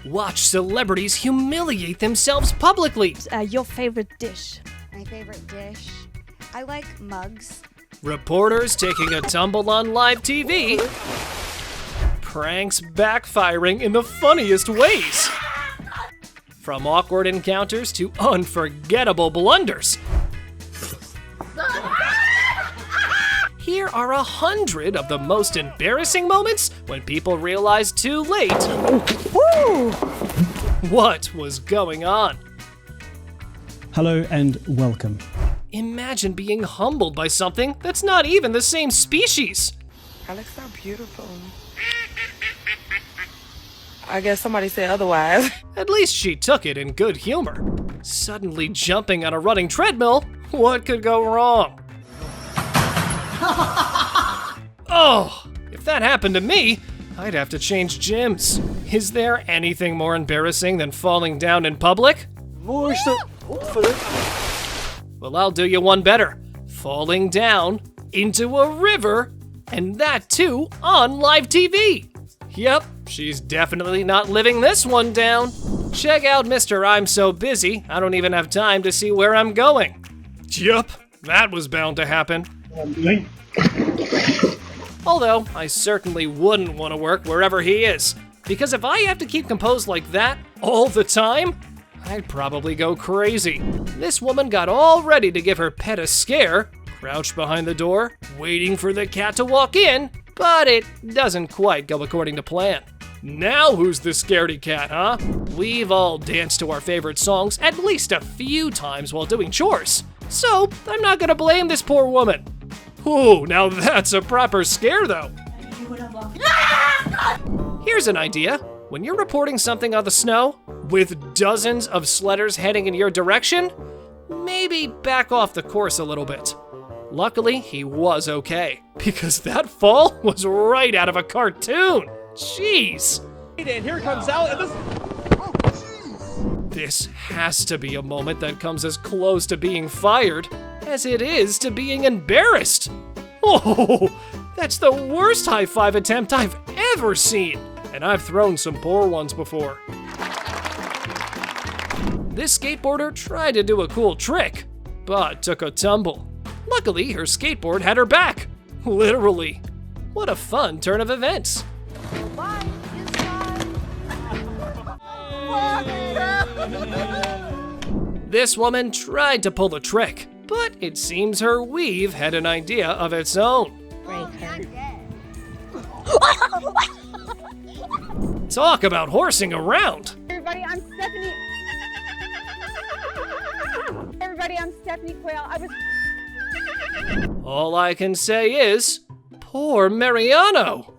Watch celebrities humiliate themselves publicly. Your favorite dish? My favorite dish? I like mugs. Reporters taking a tumble on live TV. Pranks backfiring in the funniest ways. From awkward encounters to unforgettable blunders. Here are 100 of the most embarrassing moments when people realized too late what was going on. Hello and welcome. Imagine being humbled by something that's not even the same species. I look so beautiful. I guess somebody said otherwise. At least she took it in good humor. Suddenly jumping on a running treadmill, what could go wrong? Oh, if that happened to me, I'd have to change gyms. Is there anything more embarrassing than falling down in public? Well, I'll do you one better. Falling down into a river, and that too on live TV. Yep, she's definitely not living this one down. Check out Mr. I'm So Busy, I don't even have time to see where I'm going. Yup, that was bound to happen. Although, I certainly wouldn't want to work wherever he is, because if I have to keep composed like that all the time, I'd probably go crazy. This woman got all ready to give her pet a scare, crouched behind the door, waiting for the cat to walk in, but it doesn't quite go according to plan. Now who's the scaredy cat, huh? We've all danced to our favorite songs at least a few times while doing chores, so I'm not gonna blame this poor woman. Ooh, now that's a proper scare though. Here's an idea. When you're reporting something on the snow, with dozens of sledders heading in your direction, maybe back off the course a little bit. Luckily, he was okay, because that fall was right out of a cartoon. Jeez. And here comes out. This has to be a moment that comes as close to being fired as it is to being embarrassed. Oh, that's the worst high five attempt I've ever seen. And I've thrown some poor ones before. This skateboarder tried to do a cool trick, but took a tumble. Luckily, her skateboard had her back. Literally. What a fun turn of events. This woman tried to pull the trick, but it seems her weave had an idea of its own. Talk about horsing around. Everybody, I'm Stephanie. Everybody, I'm Stephanie Quayle. All I can say is, poor Mariano.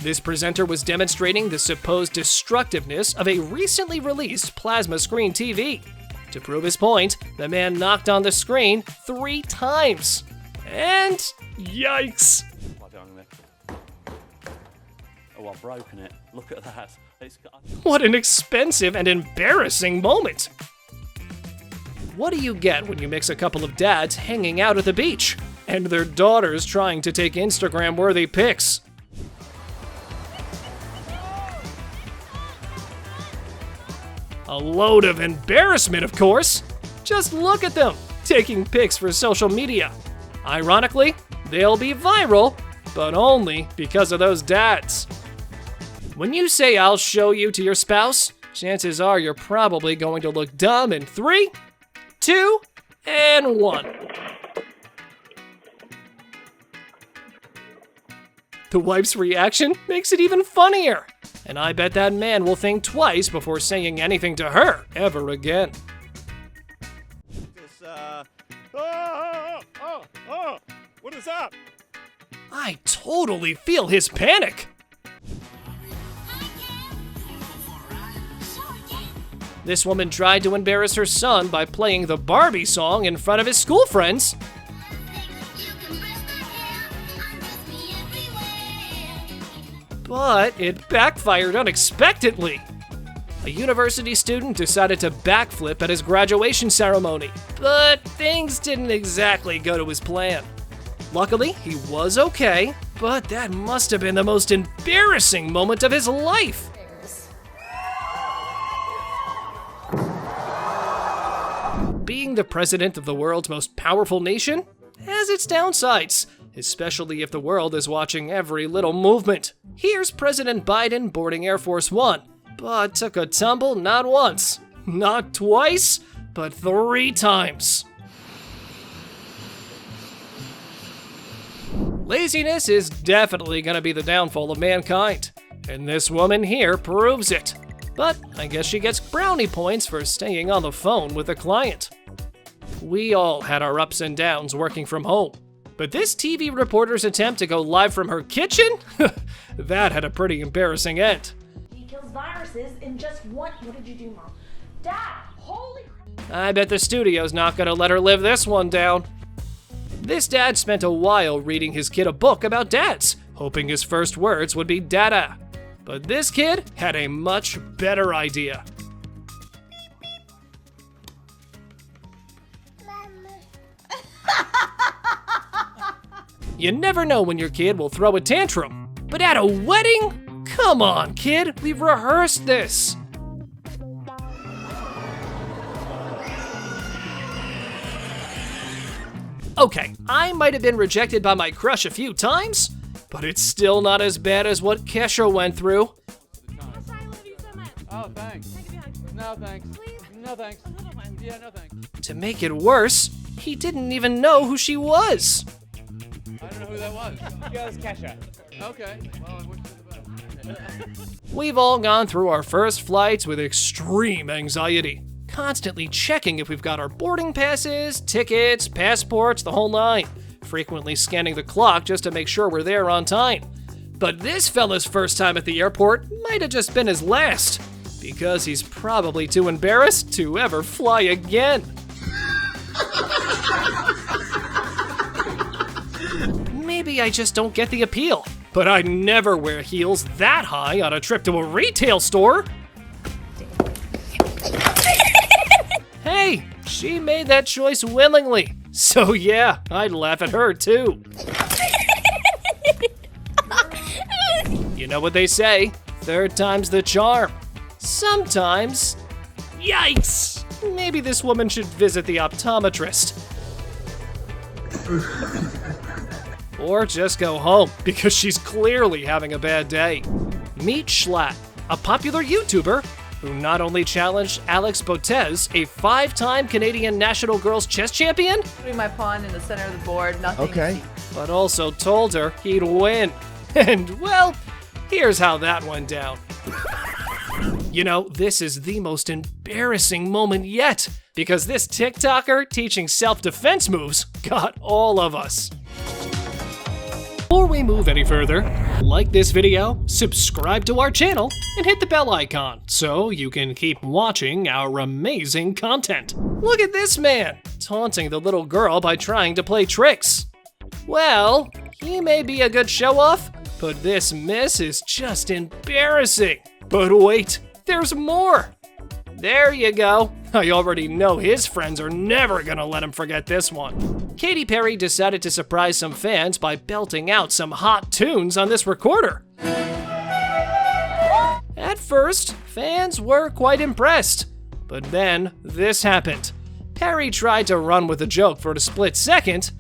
This presenter was demonstrating the supposed destructiveness of a recently released plasma screen TV. To prove his point, the man knocked on the screen 3 times. And yikes. Oh, I've broken it. Look at that. What an expensive and embarrassing moment. What do you get when you mix a couple of dads hanging out at the beach and their daughters trying to take Instagram-worthy pics? A load of embarrassment, of course. Just look at them, taking pics for social media. Ironically, they'll be viral, but only because of those dads. When you say I'll show you to your spouse, chances are you're probably going to look dumb in 3, 2, and 1. The wife's reaction makes it even funnier. And I bet that man will think twice before saying anything to her ever again. What is up? I totally feel his panic. This woman tried to embarrass her son by playing the Barbie song in front of his school friends. But it backfired unexpectedly. A university student decided to backflip at his graduation ceremony, but things didn't exactly go to his plan. Luckily, he was okay, but that must have been the most embarrassing moment of his life. being the president of the world's most powerful nation has its downsides, especially if the world is watching every little movement. Here's President Biden boarding Air Force One, but took a tumble not once, not twice, but 3 times. Laziness is definitely going to be the downfall of mankind, and this woman here proves it. But I guess she gets brownie points for staying on the phone with a client. We all had our ups and downs working from home, but this TV reporter's attempt to go live from her kitchen? That had a pretty embarrassing end. He kills viruses in just one. What did you do, Mom? Dad, holy crap. I bet the studio's not gonna let her live this one down. This dad spent a while reading his kid a book about dads, hoping his first words would be dada. But this kid had a much better idea. You never know when your kid will throw a tantrum, but at a wedding? Come on, kid, we've rehearsed this. Okay, I might have been rejected by my crush a few times, but it's still not as bad as what Kesha went through. Oh, thanks. No, thanks. No, thanks. Yeah, no, thanks. To make it worse, he didn't even know who she was. I don't know who that was. Yeah, it was Kesha. Okay. Well, I wish you the best. We've all gone through our first flights with extreme anxiety, constantly checking if we've got our boarding passes, tickets, passports, the whole nine, frequently scanning the clock just to make sure we're there on time. But this fella's first time at the airport might have just been his last, because he's probably too embarrassed to ever fly again. Maybe I just don't get the appeal, but I'd never wear heels that high on a trip to a retail store. Hey, she made that choice willingly, so yeah, I'd laugh at her too. You know what they say, 3rd time's the charm. Sometimes, yikes, maybe this woman should visit the optometrist. Or just go home, because she's clearly having a bad day. Meet Schlatt, a popular YouTuber who not only challenged Alex Botez, a 5-time Canadian national girls chess champion, Putting my pawn in the center of the board, nothing. Okay. but also told her he'd win. And well, here's how that went down. You know, this is the most embarrassing moment yet, because this TikToker teaching self-defense moves got all of us. Before we move any further, like this video, subscribe to our channel, and hit the bell icon so you can keep watching our amazing content. Look at this man, taunting the little girl by trying to play tricks. Well, he may be a good show-off, but this miss is just embarrassing. But wait, there's more. There you go. I already know his friends are never gonna let him forget this one. Katy Perry decided to surprise some fans by belting out some hot tunes on this recorder. At first, fans were quite impressed, but then this happened. Perry tried to run with the joke for a split second,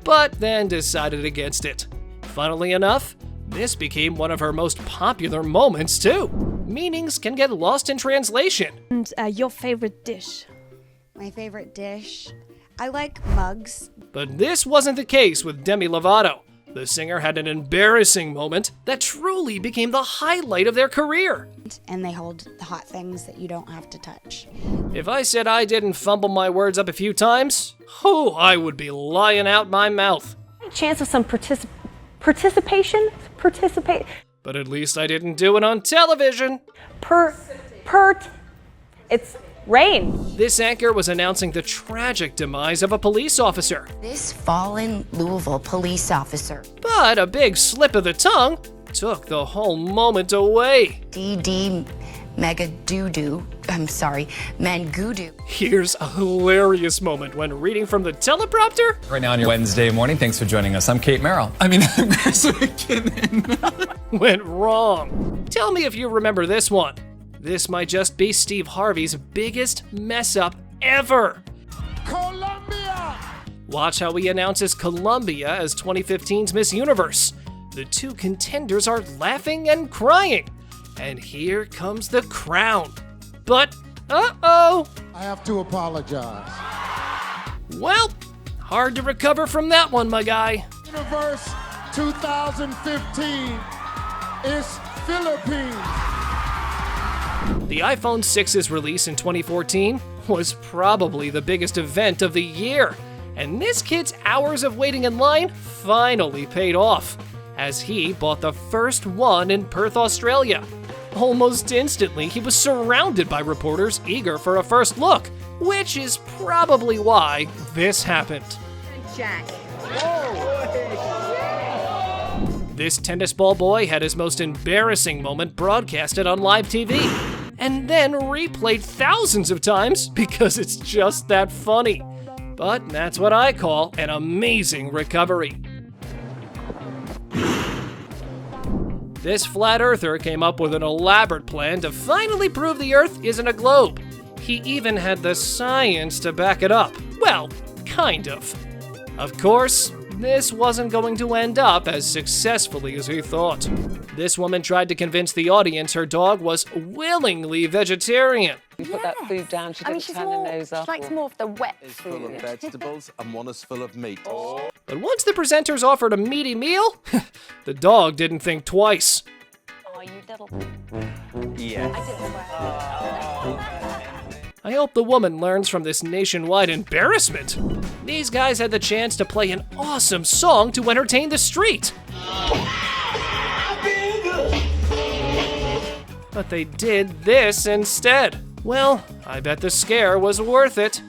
but then decided against it. Funnily enough, this became one of her most popular moments too. Meanings can get lost in translation. And your favorite dish? My favorite dish? I like mugs. But this wasn't the case with Demi Lovato. The singer had an embarrassing moment that truly became the highlight of their career. And they hold the hot things that you don't have to touch. If I said I didn't fumble my words up a few times, I would be lying out my mouth. Chance of some participation? Participate. But at least I didn't do it on television. It's rain. This anchor was announcing the tragic demise of a police officer. This fallen Louisville police officer, But a big slip of the tongue took the whole moment away. D.D. Mangudu. Here's a hilarious moment when reading from the teleprompter Right now on your Wednesday morning, thanks for joining us. I'm Kate Merrill. I'm Chris McKinnon. went wrong. Tell me if you remember this one. This might just be Steve Harvey's biggest mess up ever. Colombia! Watch how he announces Colombia as 2015's Miss Universe. The two contenders are laughing and crying. And here comes the crown. But, uh-oh. I have to apologize. Well, hard to recover from that one, my guy. Universe 2015 is Philippines. The iPhone 6's release in 2014 was probably the biggest event of the year. And this kid's hours of waiting in line finally paid off, as he bought the first one in Perth, Australia. Almost instantly, he was surrounded by reporters eager for a first look, which is probably why this happened. Jack. This tennis ball boy had his most embarrassing moment broadcasted on live TV, and then replayed thousands of times because it's just that funny. But that's what I call an amazing recovery. This flat earther came up with an elaborate plan to finally prove the Earth isn't a globe. He even had the science to back it up. Well, kind of. Of course, this wasn't going to end up as successfully as he thought. This woman tried to convince the audience her dog was willingly vegetarian. You put that food down, she doesn't turn her nose up. She likes more of the wet It's full of food. vegetables and one is full of meat. But once the presenters offered a meaty meal, the dog didn't think twice. Oh, you little... Yes. I hope the woman learns from this nationwide embarrassment. These guys had the chance to play an awesome song to entertain the street. But they did this instead. Well, I bet the scare was worth it.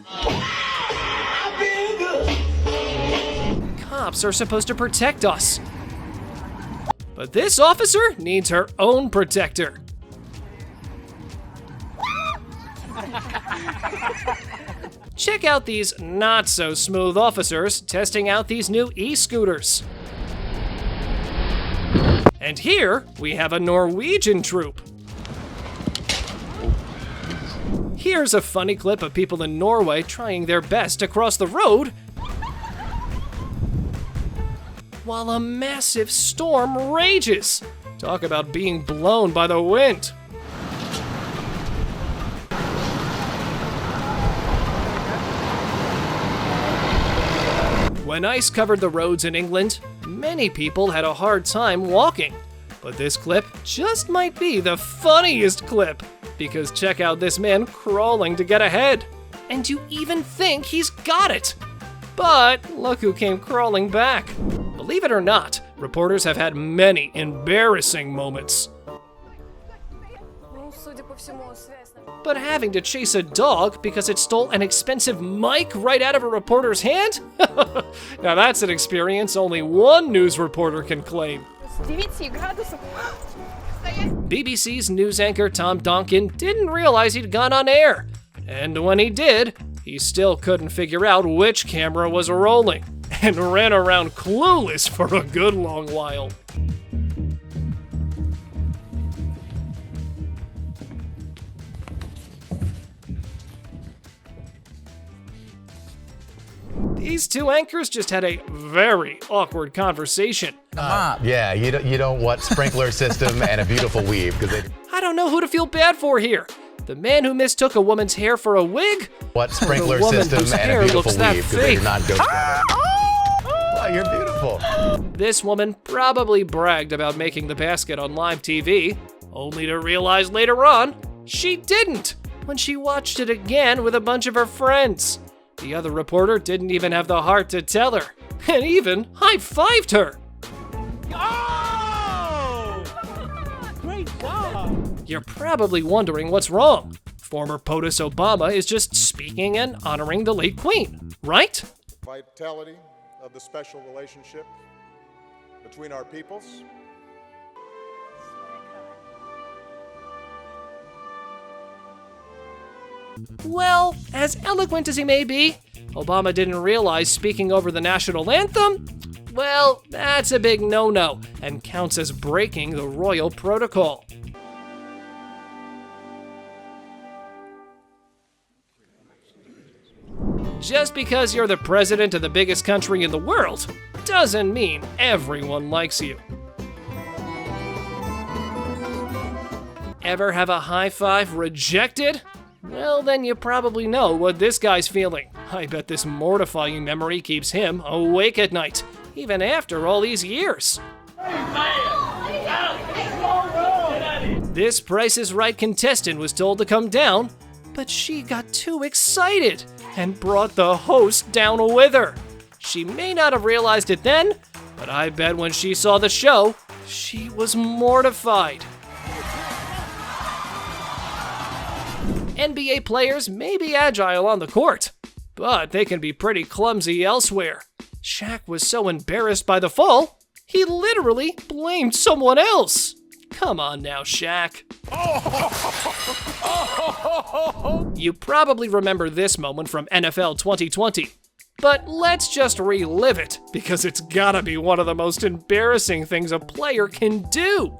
Cops are supposed to protect us. But this officer needs her own protector. Check out these not-so-smooth officers testing out these new e-scooters. And here, we have a Norwegian troop. Here's a funny clip of people in Norway trying their best to cross the road while a massive storm rages. Talk about being blown by the wind. When ice covered the roads in England, many people had a hard time walking. But this clip just might be the funniest clip, because check out this man crawling to get ahead. And you even think he's got it. But look who came crawling back. Believe it or not, reporters have had many embarrassing moments. But having to chase a dog because it stole an expensive mic right out of a reporter's hand? Now that's an experience only one news reporter can claim. BBC's news anchor Tom Donkin didn't realize he'd gone on air. And when he did, he still couldn't figure out which camera was rolling, and ran around clueless for a good long while. These two anchors just had a very awkward conversation. Yeah, you don't want sprinkler system and a beautiful weave because I don't know who to feel bad for here. The man who mistook a woman's hair for a wig? What sprinkler system and a beautiful weave because they did not go together. Oh, you're beautiful. This woman probably bragged about making the basket on live TV, only to realize later on she didn't when she watched it again with a bunch of her friends. The other reporter didn't even have the heart to tell her, and even high-fived her. Oh! Great job! You're probably wondering what's wrong. Former POTUS Obama is just speaking and honoring the late Queen, right? Vitality of the special relationship between our peoples. Well, as eloquent as he may be, Obama didn't realize speaking over the national anthem? Well, that's a big no-no and counts as breaking the royal protocol. Just because you're the president of the biggest country in the world doesn't mean everyone likes you. Ever have a high five rejected? Well, then you probably know what this guy's feeling. I bet this mortifying memory keeps him awake at night, even after all these years. This Price is Right contestant was told to come down, but she got too excited and brought the host down with her. She may not have realized it then, but I bet when she saw the show, she was mortified. NBA players may be agile on the court, but they can be pretty clumsy elsewhere. Shaq was so embarrassed by the fall, he literally blamed someone else. Come on now, Shaq. You probably remember this moment from NFL 2020, but let's just relive it because it's gotta be one of the most embarrassing things a player can do.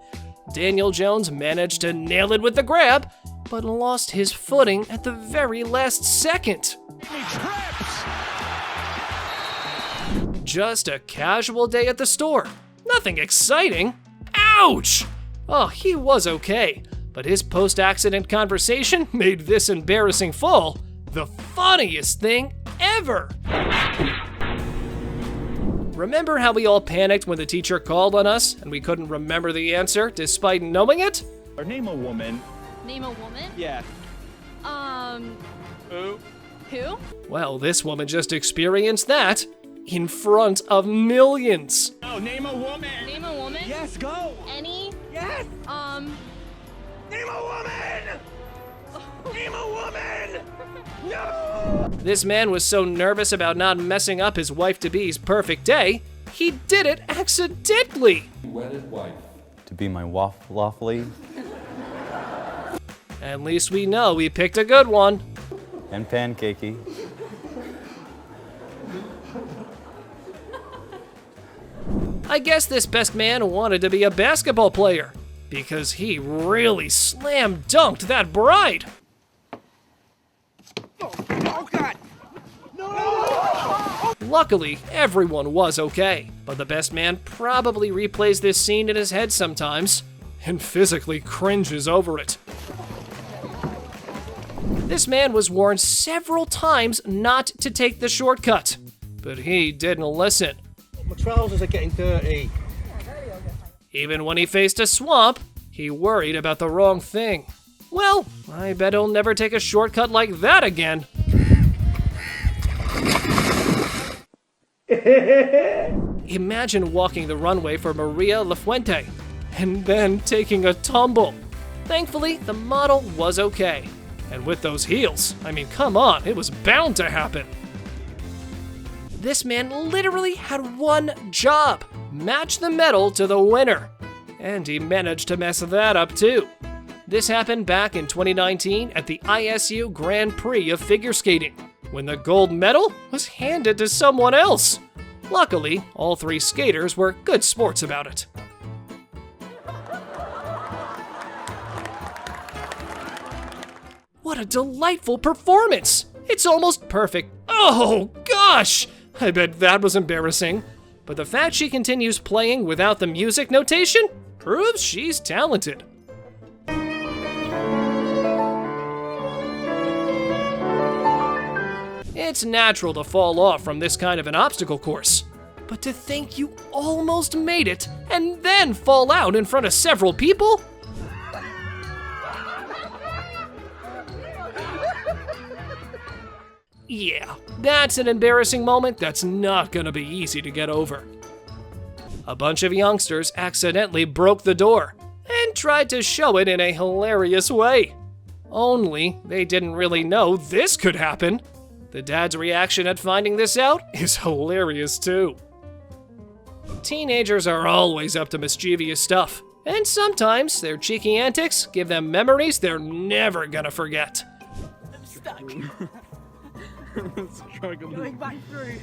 Daniel Jones managed to nail it with the grab, but lost his footing at the very last second. Just a casual day at the store. Nothing exciting. Ouch! Oh, he was okay, but his post-accident conversation made this embarrassing fall the funniest thing ever. Remember how we all panicked when the teacher called on us and we couldn't remember the answer despite knowing it? Or name a woman. Name a woman? Yeah. Who? Who? Well, this woman just experienced that in front of millions. Oh, name a woman. Name a woman? Yes, go. Any? Yes. Name a woman! Name a woman. No. This man was so nervous about not messing up his wife-to-be's perfect day, he did it accidentally. Wedded wife. To be my lawfully. At least we know he picked a good one. And pancakey. I guess this best man wanted to be a basketball player because he really slam dunked that bride. Oh God. Luckily, everyone was okay, but the best man probably replays this scene in his head sometimes and physically cringes over it. This man was warned several times not to take the shortcut, but he didn't listen. My trousers are getting dirty. Even when he faced a swamp, he worried about the wrong thing. Well, I bet he'll never take a shortcut like that again. Imagine walking the runway for Maria Lafuente and then taking a tumble. Thankfully, the model was okay. And with those heels, I mean, come on, it was bound to happen. This man literally had one job: match the medal to the winner. And he managed to mess that up too. This happened back in 2019 at the ISU Grand Prix of figure skating, when the gold medal was handed to someone else. Luckily, all three skaters were good sports about it. What a delightful performance! It's almost perfect. Oh gosh! I bet that was embarrassing. But the fact she continues playing without the music notation proves she's talented. It's natural to fall off from this kind of an obstacle course. But to think you almost made it and then fall out in front of several people? Yeah, that's an embarrassing moment that's not gonna be easy to get over. A bunch of youngsters accidentally broke the door and tried to show it in a hilarious way. Only they didn't really know this could happen. The dad's reaction at finding this out is hilarious too. Teenagers are always up to mischievous stuff, and sometimes their cheeky antics give them memories they're never gonna forget. I'm stuck. Going back through.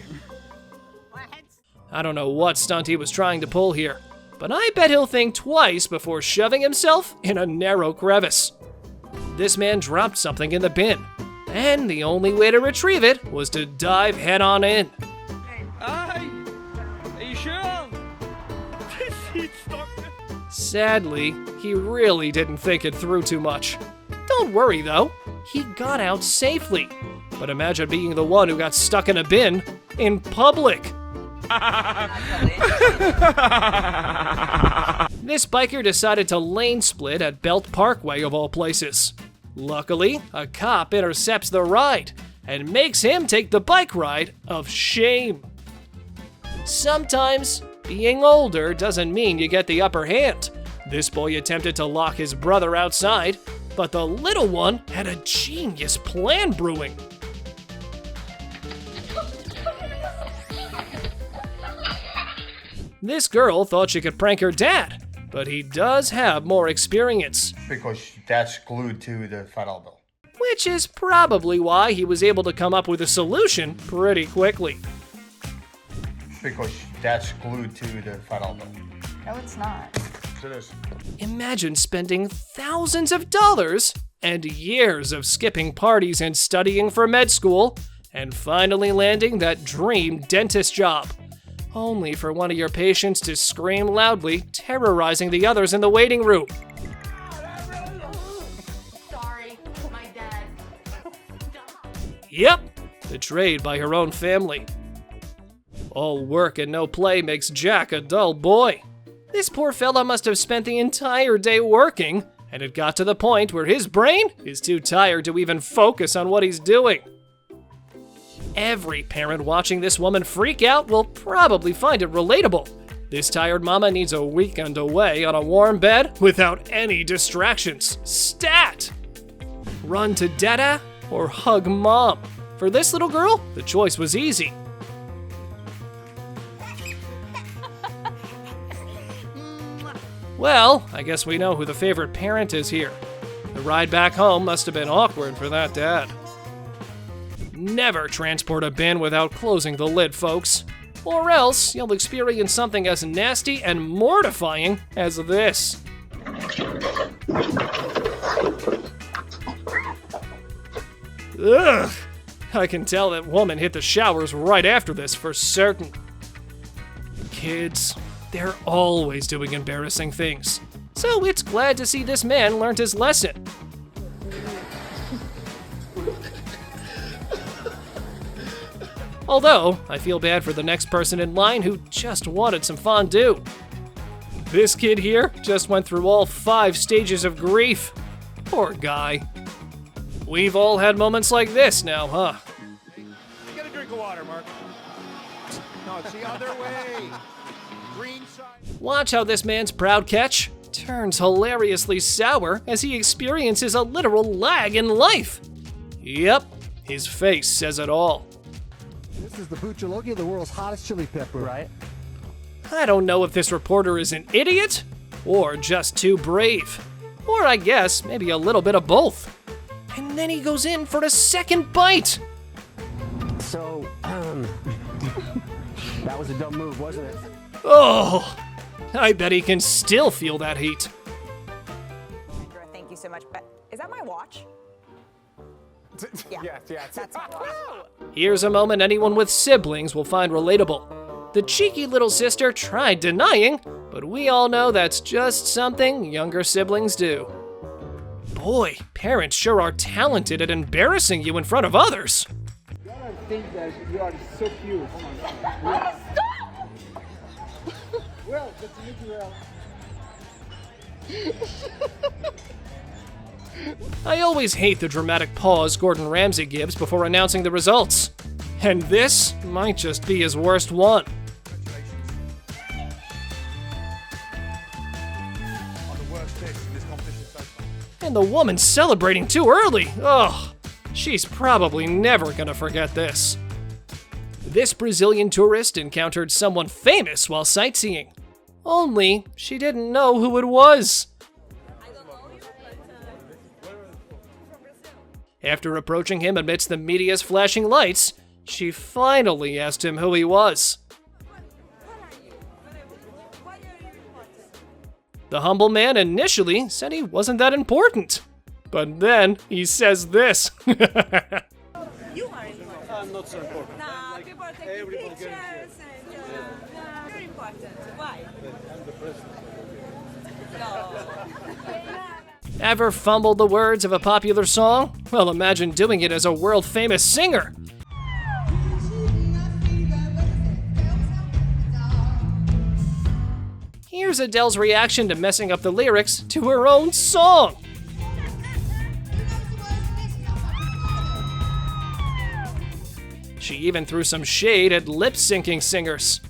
I don't know what stunt he was trying to pull here, but I bet he'll think twice before shoving himself in a narrow crevice. This man dropped something in the bin. And the only way to retrieve it was to dive head on in. Are you sure? Sadly, he really didn't think it through too much. Don't worry though, he got out safely. But imagine being the one who got stuck in a bin in public. This biker decided to lane split at Belt Parkway of all places. Luckily, a cop intercepts the ride and makes him take the bike ride of shame. Sometimes, being older doesn't mean you get the upper hand. This boy attempted to lock his brother outside, but the little one had a genius plan brewing. This girl thought she could prank her dad, but he does have more experience. Because that's glued to the front elbow. Which is probably why he was able to come up with a solution pretty quickly. Because that's glued to the front elbow. No, it's not. It is. Imagine spending thousands of dollars and years of skipping parties and studying for med school, and finally landing that dream dentist job. Only for one of your patients to scream loudly, terrorizing the others in the waiting room. Sorry, my dad. Yep, betrayed by her own family. All work and no play makes Jack a dull boy. This poor fella must have spent the entire day working, and it got to the point where his brain is too tired to even focus on what he's doing. Every parent watching this woman freak out will probably find it relatable. This tired mama needs a weekend away on a warm bed without any distractions. Stat! Run to dada or hug mom? For this little girl, the choice was easy. Well, I guess we know who the favorite parent is here. The ride back home must have been awkward for that dad. Never transport a bin without closing the lid, folks. Or else you'll experience something as nasty and mortifying as this. Ugh! I can tell that woman hit the showers right after this for certain. Kids, they're always doing embarrassing things. So it's glad to see this man learned his lesson. Although, I feel bad for the next person in line who just wanted some fondue. This kid here just went through all 5 stages of grief. Poor guy. We've all had moments like this now, huh? Get a drink of water, Mark. No, it's the other way. Green side. Watch how this man's proud catch turns hilariously sour as he experiences a literal lag in life. Yep, his face says it all. This is the Buchalogi, the world's hottest chili pepper. Right. I don't know if this reporter is an idiot or just too brave. Or I guess maybe a little bit of both. And then he goes in for a second bite. So, that was a dumb move, wasn't it? Oh, I bet he can still feel that heat. Thank you so much. Is that my watch? Yeah. That's my watch. Here's a moment anyone with siblings will find relatable. The cheeky little sister tried denying, but we all know that's just something younger siblings do. Boy, parents sure are talented at embarrassing you in front of others. You don't think that you are so cute. Oh my God. Stop! Well, good to meet you, Well. I always hate the dramatic pause Gordon Ramsay gives before announcing the results. And this might just be his worst one. And the woman's celebrating too early. Ugh, she's probably never gonna forget this. This Brazilian tourist encountered someone famous while sightseeing. Only she didn't know who it was. After approaching him amidst the media's flashing lights, she finally asked him who he was. The humble man initially said he wasn't that important. But then he says this. You are important. I'm not so important. Nah, people are taking pictures and very important. Why? I'm the president. No. Ever fumbled the words of a popular song? Well, imagine doing it as a world-famous singer. Here's Adele's reaction to messing up the lyrics to her own song. She even threw some shade at lip-syncing singers.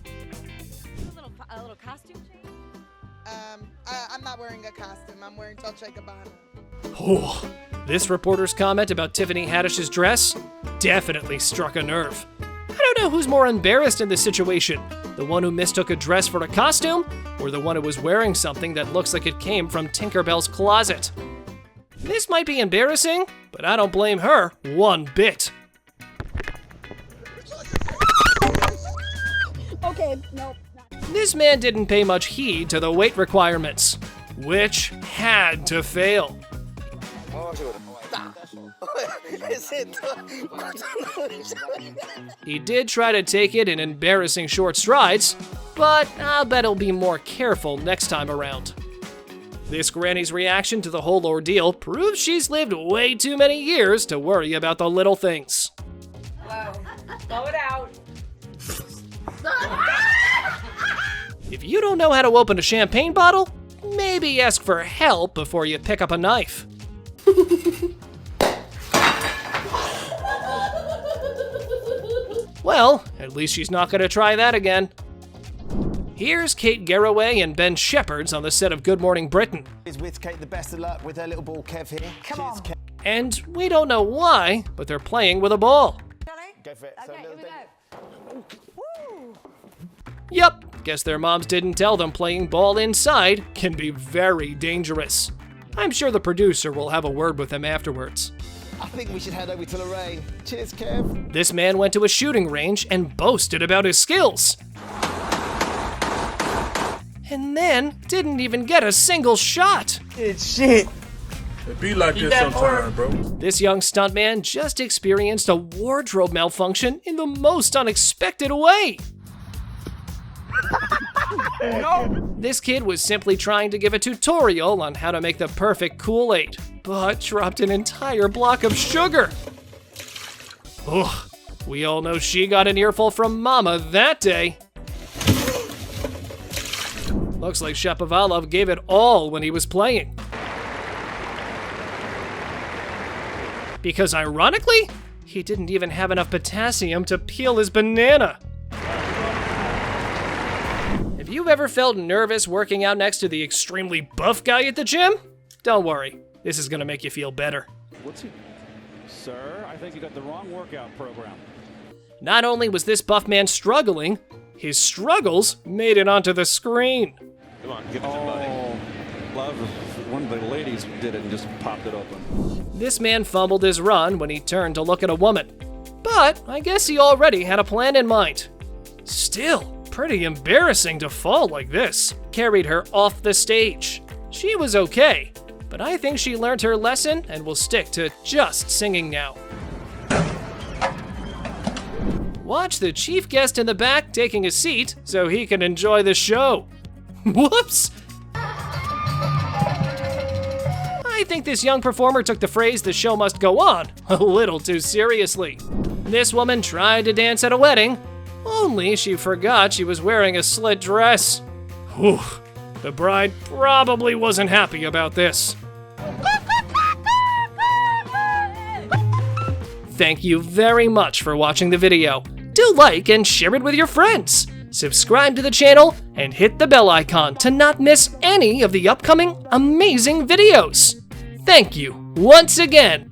A little costume change? I'm not wearing a costume. I'm wearing Dolce & Gabbana. Oh, this reporter's comment about Tiffany Haddish's dress definitely struck a nerve. I don't know who's more embarrassed in this situation, the one who mistook a dress for a costume, or the one who was wearing something that looks like it came from Tinkerbell's closet. This might be embarrassing, but I don't blame her one bit. Okay, nope. This man didn't pay much heed to the weight requirements, which had to fail. He did try to take it in embarrassing short strides, but I'll bet he'll be more careful next time around. This granny's reaction to the whole ordeal proves she's lived way too many years to worry about the little things. Whoa. Blow it out. If you don't know how to open a champagne bottle, maybe ask for help before you pick up a knife. Well, at least she's not going to try that again. Here's Kate Garraway and Ben Shepherd's on the set of Good Morning Britain. With Kate, the best of luck with her little ball Kev here. Come on. Kev. And we don't know why, but they're playing with a ball. Go for it. Okay, here we go. Yup, guess their moms didn't tell them playing ball inside can be very dangerous. I'm sure the producer will have a word with them afterwards. I think we should head over to Lorraine. Cheers, Kev. This man went to a shooting range and boasted about his skills. And then didn't even get a single shot. It's shit. It be like this sometimes, bro. This young stuntman just experienced a wardrobe malfunction in the most unexpected way. No. This kid was simply trying to give a tutorial on how to make the perfect Kool-Aid, but dropped an entire block of sugar. Ugh, we all know she got an earful from Mama that day. Looks like Shapovalov gave it all when he was playing. Because ironically, he didn't even have enough potassium to peel his banana. Have you ever felt nervous working out next to the extremely buff guy at the gym? Don't worry, this is gonna make you feel better. What's he? Sir, I think you got the wrong workout program. Not only was this buff man struggling, his struggles made it onto the screen. Come on, give it some money. Love, one of the ladies did it and just popped it open. This man fumbled his run when he turned to look at a woman. But I guess he already had a plan in mind. Still, pretty embarrassing to fall like this. Carried her off the stage. She was okay, but I think she learned her lesson and will stick to just singing now. Watch the chief guest in the back taking a seat so he can enjoy the show. Whoops! I think this young performer took the phrase "the show must go on" a little too seriously. This woman tried to dance at a wedding, only she forgot she was wearing a slit dress. Whew, the bride probably wasn't happy about this. Thank you very much for watching the video. Do like and share it with your friends. Subscribe to the channel and hit the bell icon to not miss any of the upcoming amazing videos. Thank you once again